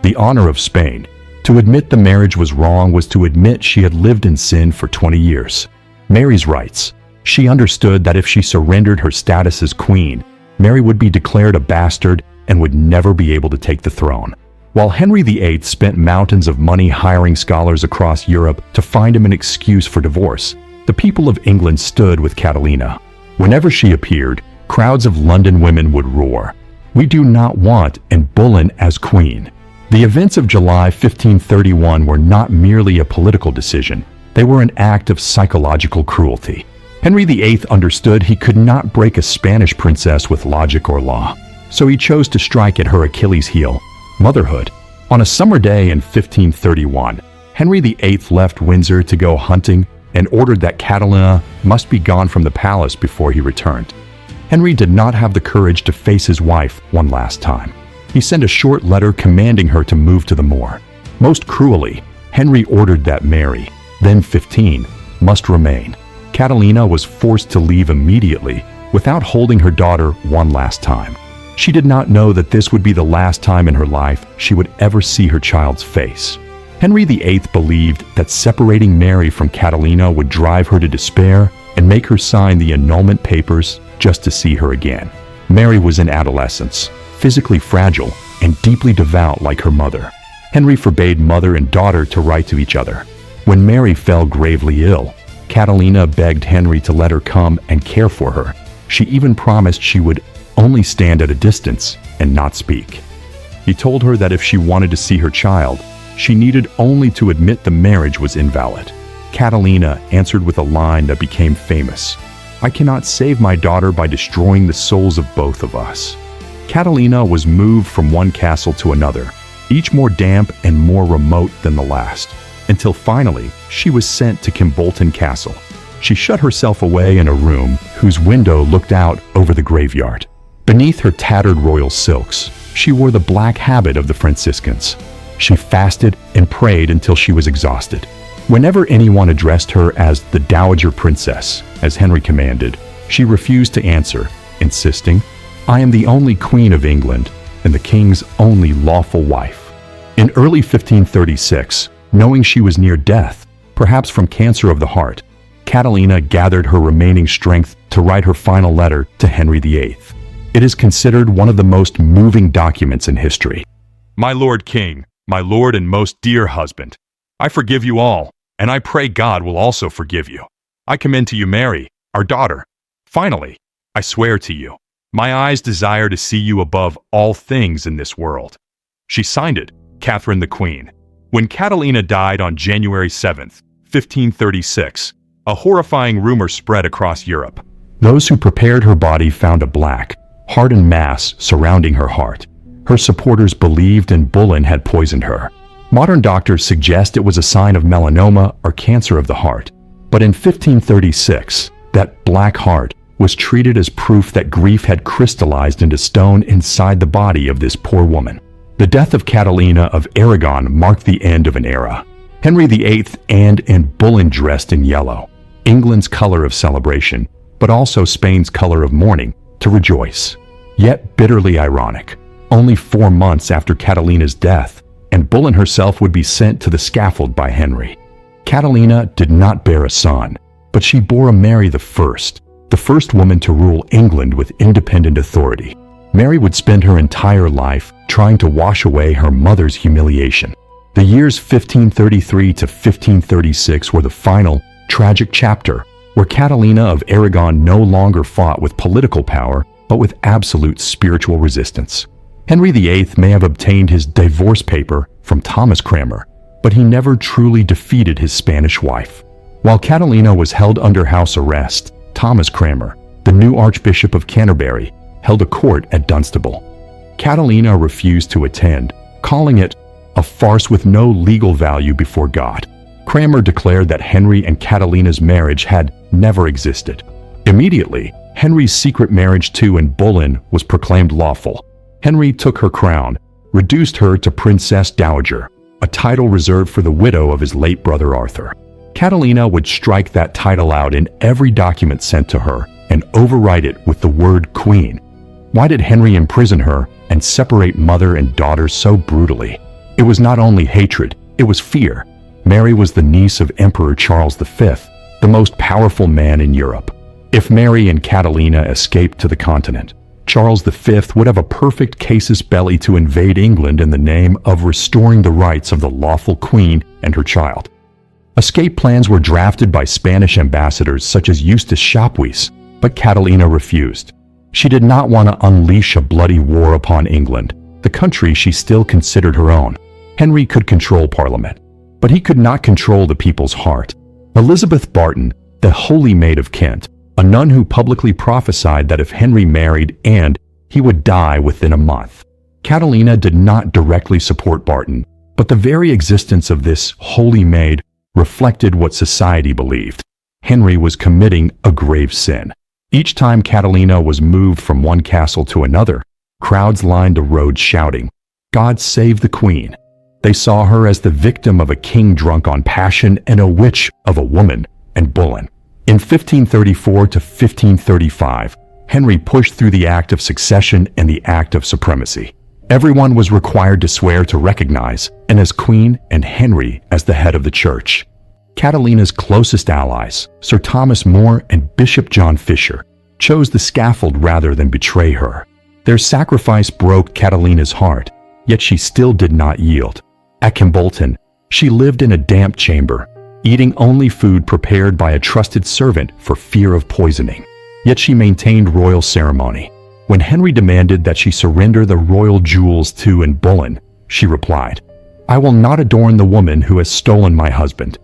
The honor of Spain. To admit the marriage was wrong was to admit she had lived in sin for 20 years. Mary's rights. She understood that if she surrendered her status as queen, Mary would be declared a bastard and would never be able to take the throne. While Henry VIII spent mountains of money hiring scholars across Europe to find him an excuse for divorce, the people of England stood with Catalina. Whenever she appeared, crowds of London women would roar, "We do not want Anne Boleyn as queen." The events of July 1531 were not merely a political decision. They were an act of psychological cruelty. Henry VIII understood he could not break a Spanish princess with logic or law, so he chose to strike at her Achilles heel, motherhood. On a summer day in 1531, Henry VIII left Windsor to go hunting and ordered that Catalina must be gone from the palace before he returned. Henry did not have the courage to face his wife one last time. He sent a short letter commanding her to move to the moor. Most cruelly, Henry ordered that Mary, then 15, must remain. Catalina was forced to leave immediately without holding her daughter one last time. She did not know that this would be the last time in her life she would ever see her child's face. Henry VIII believed that separating Mary from Catalina would drive her to despair and make her sign the annulment papers just to see her again. Mary was in adolescence, physically fragile and deeply devout like her mother. Henry forbade mother and daughter to write to each other. When Mary fell gravely ill, Catalina begged Henry to let her come and care for her. She even promised she would only stand at a distance and not speak. He told her that if she wanted to see her child, she needed only to admit the marriage was invalid. Catalina answered with a line that became famous, "I cannot save my daughter by destroying the souls of both of us." Catalina was moved from one castle to another, each more damp and more remote than the last, until finally she was sent to Kimbolton Castle. She shut herself away in a room whose window looked out over the graveyard. Beneath her tattered royal silks, she wore the black habit of the Franciscans. She fasted and prayed until she was exhausted. Whenever anyone addressed her as the Dowager Princess, as Henry commanded, she refused to answer, insisting, "I am the only Queen of England and the King's only lawful wife." In early 1536, knowing she was near death, perhaps from cancer of the heart, Catalina gathered her remaining strength to write her final letter to Henry VIII. It is considered one of the most moving documents in history. "My Lord King, my Lord and most dear husband, I forgive you all, and I pray God will also forgive you. I commend to you Mary, our daughter. Finally, I swear to you, my eyes desire to see you above all things in this world." She signed it, Katherine the Queen. When Catalina died on January 7th, 1536, a horrifying rumor spread across Europe. Those who prepared her body found a black, hardened mass surrounding her heart. Her supporters believed in Bullen had poisoned her. Modern doctors suggest it was a sign of melanoma or cancer of the heart. But in 1536, that black heart was treated as proof that grief had crystallized into stone inside the body of this poor woman. The death of Catherine of Aragon marked the end of an era. Henry VIII and Bullen dressed in yellow, England's color of celebration, but also Spain's color of mourning, to rejoice. Yet bitterly ironic, only 4 months after Catalina's death, and Bullen herself would be sent to the scaffold by Henry. Catalina did not bear a son, but she bore a Mary the first woman to rule England with independent authority. Mary would spend her entire life trying to wash away her mother's humiliation. The years 1533 to 1536 were the final, tragic chapter, where Catalina of Aragon no longer fought with political power, but with absolute spiritual resistance. Henry VIII may have obtained his divorce paper from Thomas Cranmer, but he never truly defeated his Spanish wife. While Catalina was held under house arrest, Thomas Cranmer, the new Archbishop of Canterbury, held a court at Dunstable. Catalina refused to attend, calling it a farce with no legal value before God. Cranmer declared that Henry and Catalina's marriage had never existed. Immediately, Henry's secret marriage to and Bullen was proclaimed lawful. Henry took her crown, reduced her to Princess Dowager, a title reserved for the widow of his late brother Arthur. Catalina would strike that title out in every document sent to her and overwrite it with the word Queen. Why did Henry imprison her and separate mother and daughter so brutally? It was not only hatred, it was fear. Mary was the niece of Emperor Charles V, the most powerful man in Europe. If Mary and Catalina escaped to the continent, Charles V would have a perfect casus belli to invade England in the name of restoring the rights of the lawful queen and her child. Escape plans were drafted by Spanish ambassadors such as Eustace Chapuis, but Catalina refused. She did not want to unleash a bloody war upon England, the country she still considered her own. Henry could control Parliament, but he could not control the people's heart. Elizabeth Barton, the Holy Maid of Kent, a nun who publicly prophesied that if Henry married he would die within a month. Catalina did not directly support Barton, but the very existence of this Holy Maid reflected what society believed. Henry was committing a grave sin. Each time Catalina was moved from one castle to another, crowds lined the road shouting, "God save the Queen." They saw her as the victim of a king drunk on passion and a witch of a woman and Bullen. In 1534 to 1535, Henry pushed through the Act of Succession and the Act of Supremacy. Everyone was required to swear to recognize Anne as queen and Henry as the head of the church. Catalina's closest allies, Sir Thomas More and Bishop John Fisher, chose the scaffold rather than betray her. Their sacrifice broke Catalina's heart, yet she still did not yield. At Kimbolton, she lived in a damp chamber, eating only food prepared by a trusted servant for fear of poisoning. Yet she maintained royal ceremony. When Henry demanded that she surrender the royal jewels to Anne Boleyn, she replied, "I will not adorn the woman who has stolen my husband."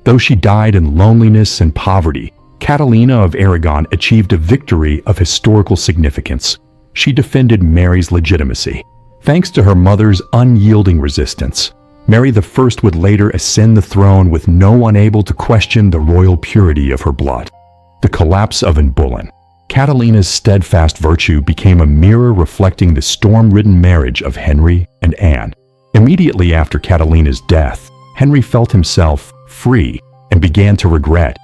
Though she died in loneliness and poverty, Catalina of Aragon achieved a victory of historical significance. She defended Mary's legitimacy. Thanks to her mother's unyielding resistance, Mary I would later ascend the throne with no one able to question the royal purity of her blood. The collapse of Anne Boleyn. Catalina's steadfast virtue became a mirror reflecting the storm-ridden marriage of Henry and Anne. Immediately after Catalina's death, Henry felt himself free and began to regret,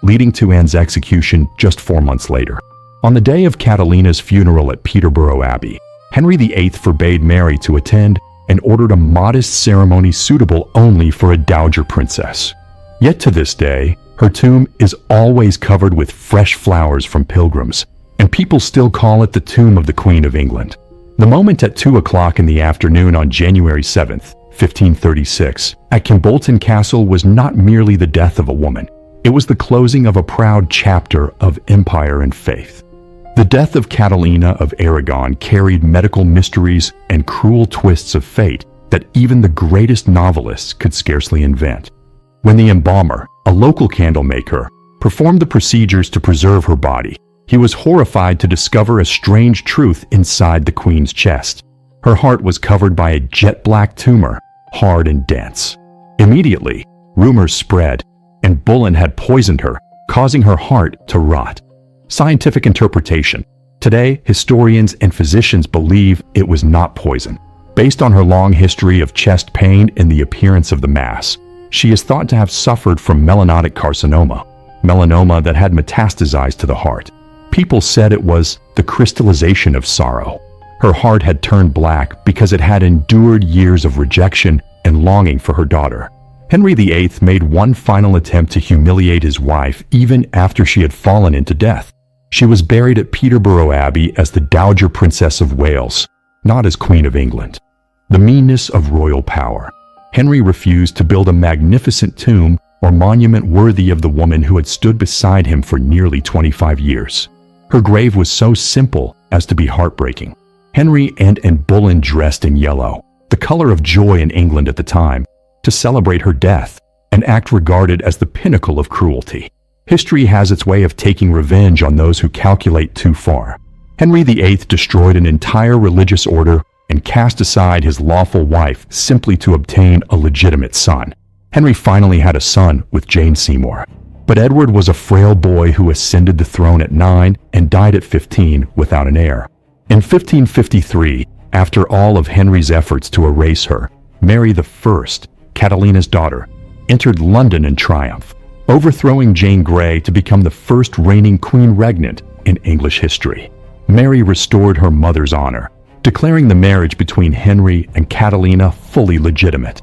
leading to Anne's execution just 4 months later. On the day of Catalina's funeral at Peterborough Abbey, Henry VIII forbade Mary to attend and ordered a modest ceremony suitable only for a dowager princess. Yet to this day, her tomb is always covered with fresh flowers from pilgrims, and people still call it the tomb of the Queen of England. The moment at 2 o'clock in the afternoon on January 7th, 1536, at Kimbolton Castle was not merely the death of a woman, it was the closing of a proud chapter of empire and faith. The death of Catalina of Aragon carried medical mysteries and cruel twists of fate that even the greatest novelists could scarcely invent. When the embalmer, a local candle maker, performed the procedures to preserve her body. He was horrified to discover a strange truth inside the Queen's chest. Her heart was covered by a jet-black tumor, hard and dense. Immediately, rumors spread, and Bullen had poisoned her, causing her heart to rot. Scientific interpretation. Today, historians and physicians believe it was not poison. Based on her long history of chest pain and the appearance of the mass, she is thought to have suffered from melanotic carcinoma, melanoma that had metastasized to the heart. People said it was the crystallization of sorrow. Her heart had turned black because it had endured years of rejection and longing for her daughter. Henry VIII made one final attempt to humiliate his wife even after she had fallen into death. She was buried at Peterborough Abbey as the Dowager Princess of Wales, not as Queen of England. The meanness of royal power. Henry refused to build a magnificent tomb or monument worthy of the woman who had stood beside him for nearly 25 years. Her grave was so simple as to be heartbreaking. Henry and Bullen dressed in yellow, the color of joy in England at the time, to celebrate her death, an act regarded as the pinnacle of cruelty. History has its way of taking revenge on those who calculate too far. Henry VIII destroyed an entire religious order and cast aside his lawful wife simply to obtain a legitimate son. Henry finally had a son with Jane Seymour. But Edward was a frail boy who ascended the throne at 9 and died at 15 without an heir. In 1553, after all of Henry's efforts to erase her, Mary I, Catalina's daughter, entered London in triumph, overthrowing Jane Grey to become the first reigning queen regnant in English history. Mary restored her mother's honor, declaring the marriage between Henry and Catalina fully legitimate.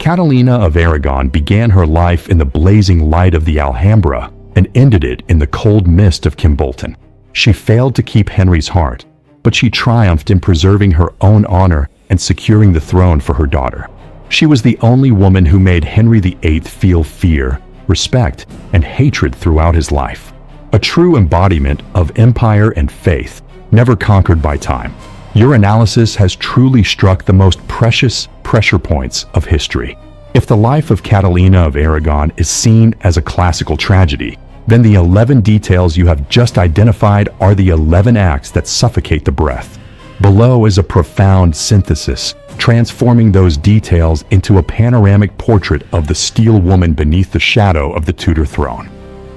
Catalina of Aragon began her life in the blazing light of the Alhambra and ended it in the cold mist of Kimbolton. She failed to keep Henry's heart, but she triumphed in preserving her own honor and securing the throne for her daughter. She was the only woman who made Henry VIII feel fear, respect, and hatred throughout his life. A true embodiment of empire and faith, never conquered by time. Your analysis has truly struck the most precious pressure points of history. If the life of Catalina of Aragon is seen as a classical tragedy, then the 11 details you have just identified are the 11 acts that suffocate the breath. Below is a profound synthesis, transforming those details into a panoramic portrait of the steel woman beneath the shadow of the Tudor throne.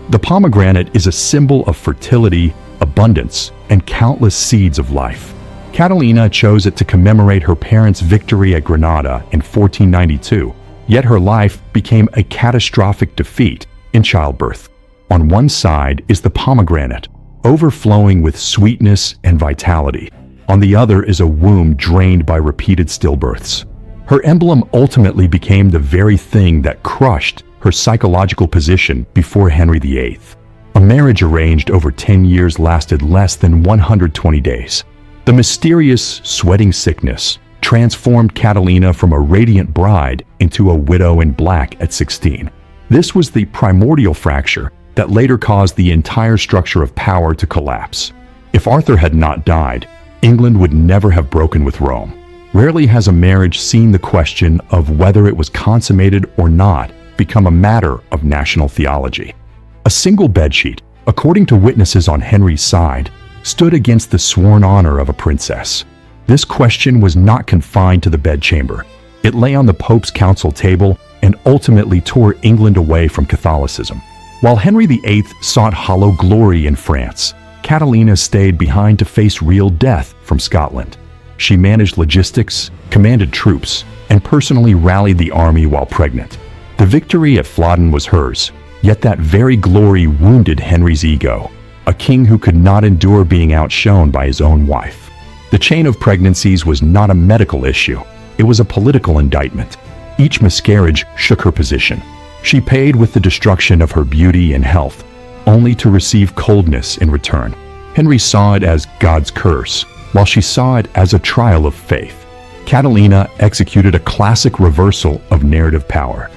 The pomegranate is a symbol of fertility, abundance, and countless seeds of life. Catalina chose it to commemorate her parents' victory at Granada in 1492, yet her life became a catastrophic defeat in childbirth. On one side is the pomegranate, overflowing with sweetness and vitality. On the other is a womb drained by repeated stillbirths. Her emblem ultimately became the very thing that crushed her psychological position before Henry VIII. A marriage arranged over 10 years lasted less than 120 days. The mysterious sweating sickness transformed Catalina from a radiant bride into a widow in black at 16. This was the primordial fracture that later caused the entire structure of power to collapse. If Arthur had not died, England would never have broken with Rome. Rarely has a marriage seen the question of whether it was consummated or not become a matter of national theology. A single bedsheet, according to witnesses on Henry's side, stood against the sworn honor of a princess. This question was not confined to the bedchamber. It lay on the Pope's council table and ultimately tore England away from Catholicism. While Henry VIII sought hollow glory in France, Catalina stayed behind to face real death from Scotland. She managed logistics, commanded troops, and personally rallied the army while pregnant. The victory at Flodden was hers, yet that very glory wounded Henry's ego, a king who could not endure being outshone by his own wife. The chain of pregnancies was not a medical issue, it was a political indictment. Each miscarriage shook her position. She paid with the destruction of her beauty and health, only to receive coldness in return. Henry saw it as God's curse, while she saw it as a trial of faith. Catalina executed a classic reversal of narrative power.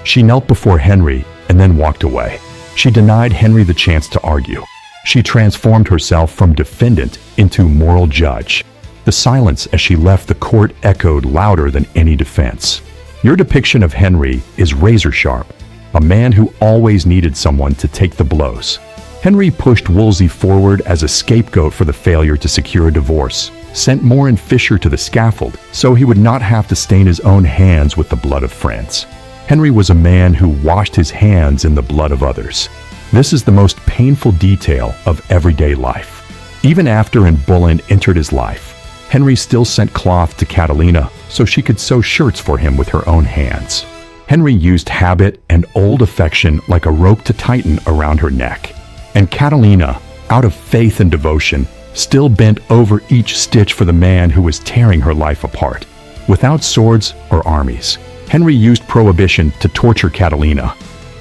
She knelt before Henry and then walked away. She denied Henry the chance to argue. She transformed herself from defendant into moral judge. The silence as she left the court echoed louder than any defense. Your depiction of Henry is razor sharp. a man who always needed someone to take the blows. Henry pushed Wolsey forward as a scapegoat for the failure to secure a divorce, sent More and Fisher to the scaffold so he would not have to stain his own hands with the blood of France. Henry was a man who washed his hands in the blood of others. This is the most painful detail of everyday life. Even after Anne Boleyn entered his life, Henry still sent cloth to Catalina so she could sew shirts for him with her own hands. Henry used habit and old affection like a rope to tighten around her neck. And Catalina, out of faith and devotion, still bent over each stitch for the man who was tearing her life apart. Without swords or armies, Henry used prohibition to torture Catalina.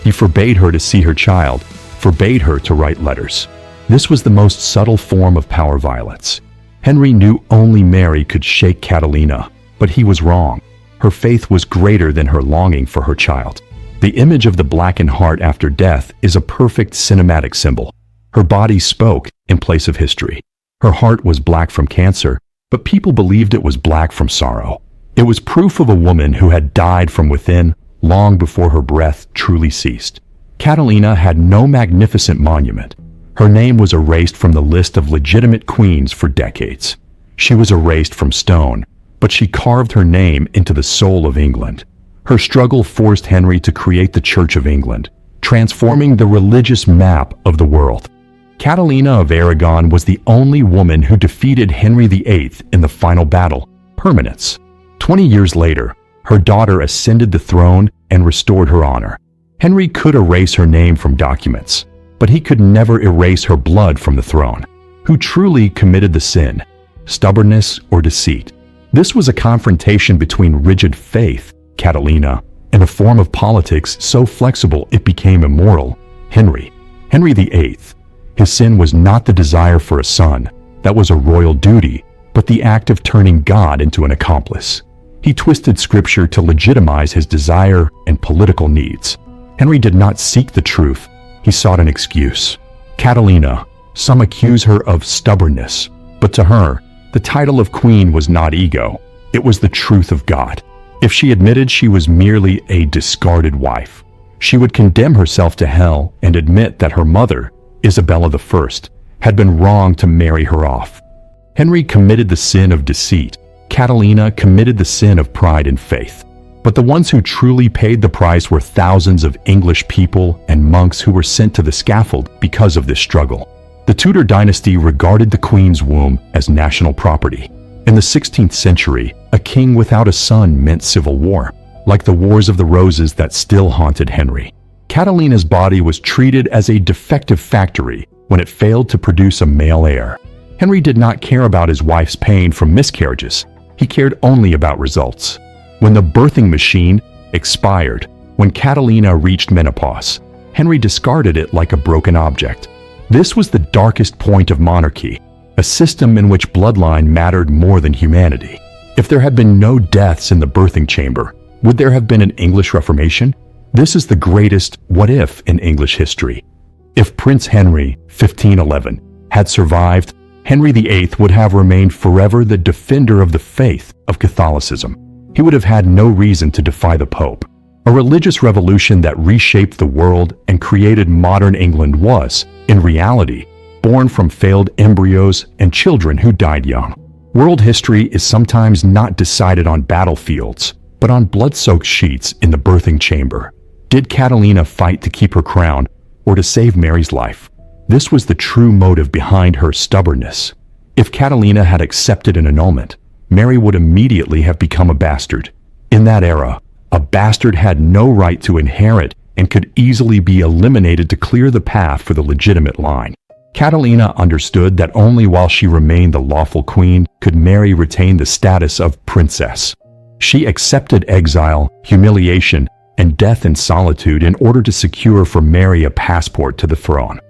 He forbade her to see her child, forbade her to write letters. This was the most subtle form of power violence. Henry knew only Mary could shake Catalina, but he was wrong. Her faith was greater than her longing for her child. The image of the blackened heart after death is a perfect cinematic symbol. Her body spoke in place of history. Her heart was black from cancer, but people believed it was black from sorrow. It was proof of a woman who had died from within long before her breath truly ceased. Catalina had no magnificent monument. Her name was erased from the list of legitimate queens for decades. She was erased from stone, but she carved her name into the soul of England. Her struggle forced Henry to create the Church of England, transforming the religious map of the world. Catalina of Aragon was the only woman who defeated Henry VIII in the final battle, Permanence. 20 years later, her daughter ascended the throne and restored her honor. Henry could erase her name from documents, but he could never erase her blood from the throne. Who truly committed the sin? Stubbornness or deceit? This was a confrontation between rigid faith, Catalina, and a form of politics so flexible it became immoral, Henry. Henry VIII. His sin was not the desire for a son, that was a royal duty, but the act of turning God into an accomplice. He twisted scripture to legitimize his desire and political needs. Henry did not seek the truth, he sought an excuse. Catalina, some accuse her of stubbornness, but to her, the title of queen was not ego, it was the truth of God. If she admitted she was merely a discarded wife, she would condemn herself to hell and admit that her mother, Isabella I, had been wrong to marry her off. Henry committed the sin of deceit. Catalina committed the sin of pride and faith. But the ones who truly paid the price were thousands of English people and monks who were sent to the scaffold because of this struggle. The Tudor dynasty regarded the Queen's womb as national property. In the 16th century, a king without a son meant civil war, like the Wars of the Roses that still haunted Henry. Catalina's body was treated as a defective factory when it failed to produce a male heir. Henry did not care about his wife's pain from miscarriages. He cared only about results. When the birthing machine expired, when Catalina reached menopause, Henry discarded it like a broken object. This was the darkest point of monarchy, a system in which bloodline mattered more than humanity. If there had been no deaths in the birthing chamber, would there have been an English Reformation? This is the greatest what if in English history. If Prince Henry, 1511, had survived, Henry VIII would have remained forever the defender of the faith of Catholicism. He would have had no reason to defy the Pope. A religious revolution that reshaped the world and created modern England was, in reality, born from failed embryos and children who died young. World history is sometimes not decided on battlefields, but on blood-soaked sheets in the birthing chamber. Did Catalina fight to keep her crown or to save Mary's life? This was the true motive behind her stubbornness. If Catalina had accepted an annulment, Mary would immediately have become a bastard. In that era, a bastard had no right to inherit and could easily be eliminated to clear the path for the legitimate line. Catalina understood that only while she remained the lawful queen could Mary retain the status of princess. She accepted exile, humiliation, and death in solitude in order to secure for Mary a passport to the throne.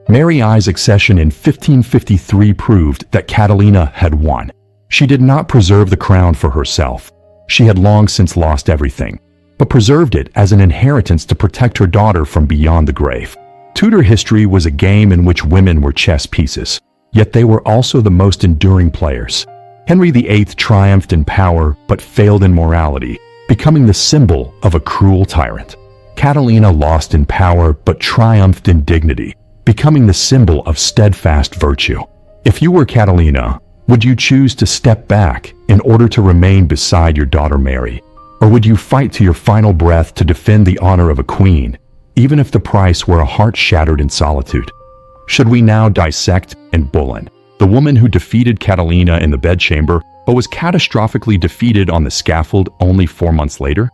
Mary I's accession in 1553 proved that Catalina had won. She did not preserve the crown for herself. She had long since lost everything, but preserved it as an inheritance to protect her daughter from beyond the grave. Tudor history was a game in which women were chess pieces, yet they were also the most enduring players. Henry VIII triumphed in power but failed in morality, becoming the symbol of a cruel tyrant. Catalina lost in power but triumphed in dignity, becoming the symbol of steadfast virtue. If you were Catalina, would you choose to step back in order to remain beside your daughter Mary? Or would you fight to your final breath to defend the honor of a queen, even if the price were a heart shattered in solitude? Should we now dissect Anne Boleyn, the woman who defeated Catalina in the bedchamber but was catastrophically defeated on the scaffold only 4 months later?